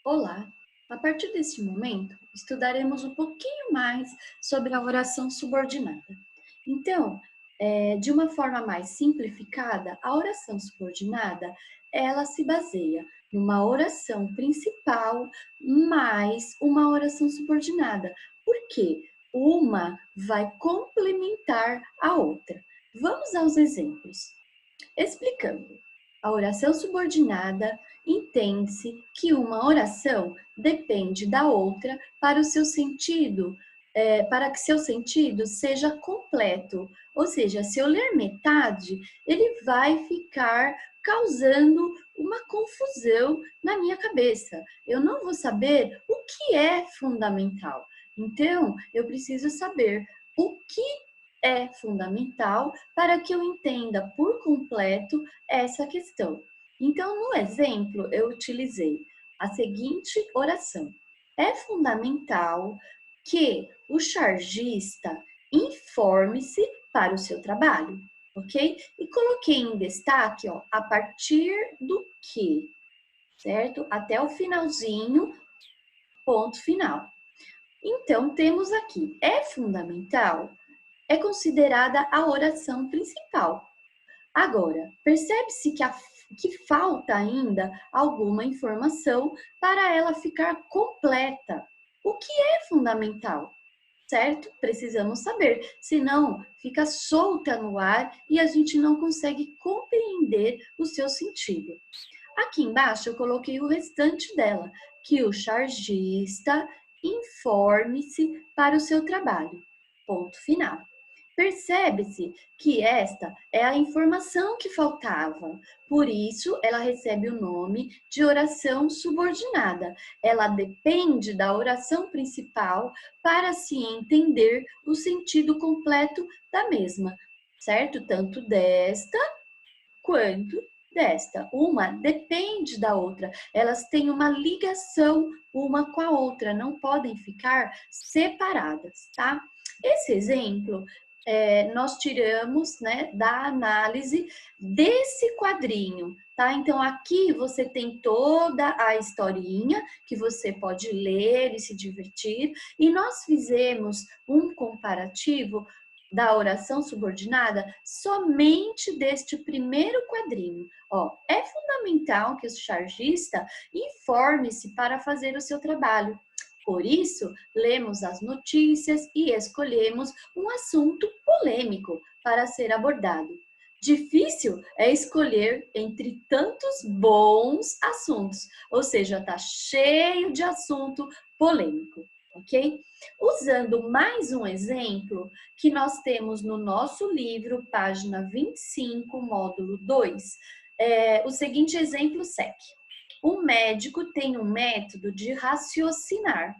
Olá! A partir deste momento, estudaremos um pouquinho mais sobre a oração subordinada. Então, de uma forma mais simplificada, a oração subordinada, ela se baseia numa oração principal mais uma oração subordinada. Por quê? Uma vai complementar a outra. Vamos aos exemplos. Explicando, a oração subordinada entende-se que uma oração depende da outra para o seu sentido, para que seu sentido seja completo. Ou seja, se eu ler metade, ele vai ficar causando uma confusão na minha cabeça. Eu não vou saber o que é fundamental. Então, eu preciso saber o que é fundamental para que eu entenda por completo essa questão. Então, no exemplo, eu utilizei a seguinte oração: é fundamental que o chargista informe-se para o seu trabalho, ok? E coloquei em destaque, ó, a partir do que, certo? Até o finalzinho, ponto final. Então, temos aqui, é fundamental, é considerada a oração principal. Agora, percebe-se que falta ainda alguma informação para ela ficar completa. O que é fundamental? Certo? Precisamos saber, senão fica solta no ar e a gente não consegue compreender o seu sentido. Aqui embaixo eu coloquei o restante dela, que o chargista informe-se para o seu trabalho. Ponto final. Percebe-se que esta é a informação que faltava, por isso ela recebe o nome de oração subordinada. Ela depende da oração principal para se entender o sentido completo da mesma, certo? Tanto desta quanto desta. Uma depende da outra, elas têm uma ligação uma com a outra, não podem ficar separadas, tá? Esse exemplo nós tiramos, né, da análise desse quadrinho, tá? Então aqui você tem toda a historinha que você pode ler e se divertir, e nós fizemos um comparativo da oração subordinada somente deste primeiro quadrinho. Ó, é fundamental que o chargista informe-se para fazer o seu trabalho. Por isso, lemos as notícias e escolhemos um assunto polêmico para ser abordado. Difícil é escolher entre tantos bons assuntos, ou seja, está cheio de assunto polêmico, ok? Usando mais um exemplo que nós temos no nosso livro, página 25, módulo 2, o seguinte exemplo segue. O médico tem um método de raciocinar.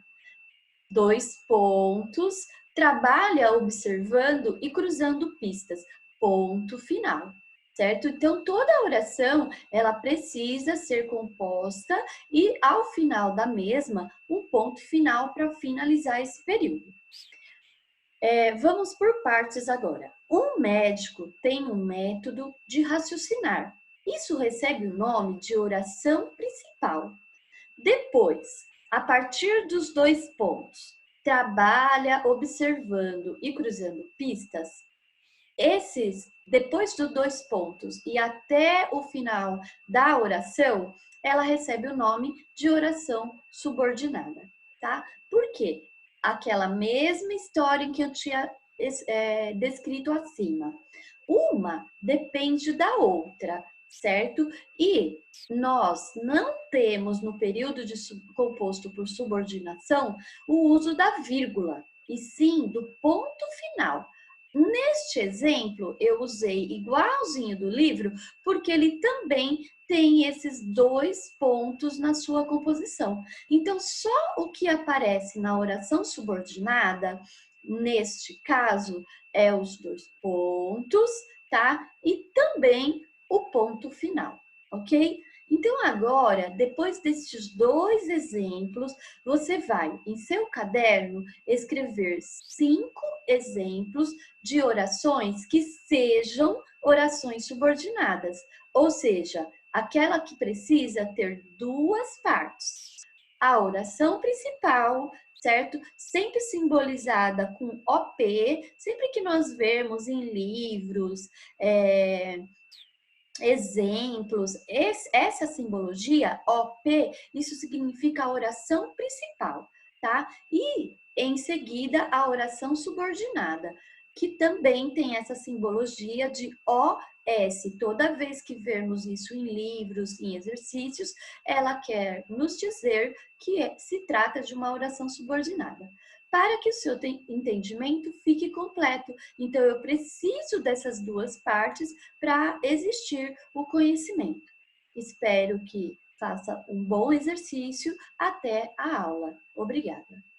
Dois pontos, trabalha observando e cruzando pistas. Ponto final, certo? Então, toda a oração, ela precisa ser composta e, ao final da mesma, um ponto final para finalizar esse período. Vamos por partes agora. Um médico tem um método de raciocinar. Isso recebe o nome de oração principal. Depois, a partir dos dois pontos, trabalha observando e cruzando pistas. Depois dos dois pontos e até o final da oração, ela recebe o nome de oração subordinada, tá? Por quê? Aquela mesma história que eu tinha descrito acima. Uma depende da outra, certo? E nós não temos no período composto por subordinação o uso da vírgula, e sim do ponto final. Neste exemplo, eu usei igualzinho do livro, porque ele também tem esses dois pontos na sua composição. Então, só o que aparece na oração subordinada, neste caso, é os dois pontos, tá? E também o ponto final, ok? Então, agora, depois destes dois exemplos, você vai, em seu caderno, escrever 5 exemplos de orações que sejam orações subordinadas, ou seja, aquela que precisa ter duas partes. a oração principal, certo? Sempre simbolizada com OP, sempre que nós vemos em livros, exemplos, essa simbologia, OP, isso significa a oração principal, tá? E, em seguida, a oração subordinada, que também tem essa simbologia de OS. Toda vez que vermos isso em livros, em exercícios, ela quer nos dizer que se trata de uma oração subordinada. Para que o seu entendimento fique completo. Então, eu preciso dessas duas partes para existir o conhecimento. Espero que faça um bom exercício. Até a aula. Obrigada.